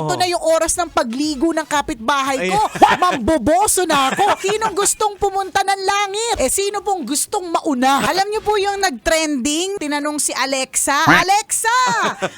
ito na yung oras ng pagligo ng kapitbahay ko. Mamboboso na ako. Sinong gustong pumunta ng langit? Sino pong gustong mauna? Alam niyo po yung nag-trending? Tinanong si Alexa, Alexa,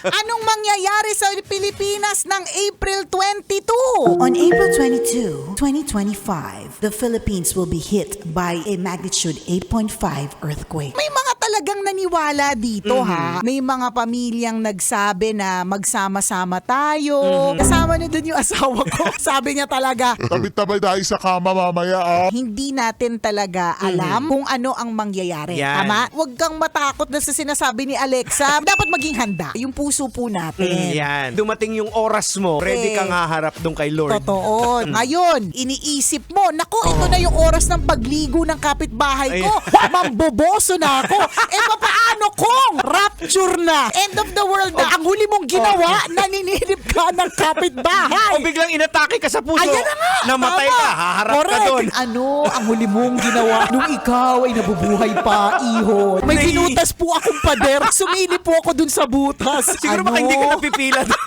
anong mangyayari sa Pilipinas ng April 22? On April 22, 2025, the Philippines will be hit by a magnitude 8.5 earthquake. May mga talagang naniwala dito ha. May mga pamilyang nagsabi na magsama-sama tayo. Kasama na dun yung asawa ko. Sabi niya talaga, Tabi-tabi tayo sa kama mamaya ah. hindi natin talaga alam kung ano ang mangyayari. Yan. Tama? Huwag kang matakot na sa sinasabi ni Alexa. Dapat maging handa. Yung puso po natin. Yan. Dumating yung oras mo, ready kang haharap dun kay Lord. Totoo. Ngayon, iniisip mo, naku, ito na yung oras ng pagligo ng kapitbahay ko. Mamboboso na ako. Papaano kung rapture na? End of the world na. Ang huli mong ginawa, naninilip ka ng kapitbahay. O biglang inatake ka sa puso. Ayan na nga. Namatay Tama. ka, haharap Correct. ka doon. Ano ang huli mong ginawa nung ikaw ay nabubuhay pa, iho? May binutas po akong pader. Sumili po ako dun sa butas. Siguro baka hindi ka napipila doon.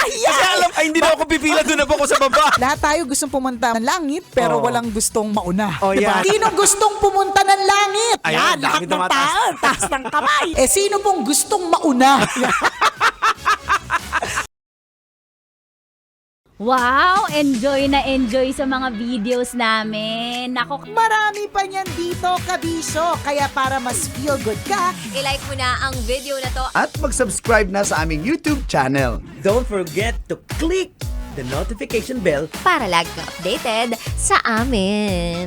Kasi alam, ay hindi na ako pipila doon na po ako sa baba. Lahat tayo gustong pumunta ng langit, pero walang gustong mauna. Oh, Diba? yan. Sinong gustong pumunta ng langit? Ayan, Lahat dami ng tumataas. tao, taas ng kamay. Sino pong gustong mauna? Wow! Enjoy na enjoy sa mga videos namin. Nako, Marami pa niyan dito, kabisyo. Kaya para mas feel good ka, I-like mo na ang video na to. At mag-subscribe na sa aming YouTube channel. Don't forget to click the notification bell Para lagi kang updated sa amin.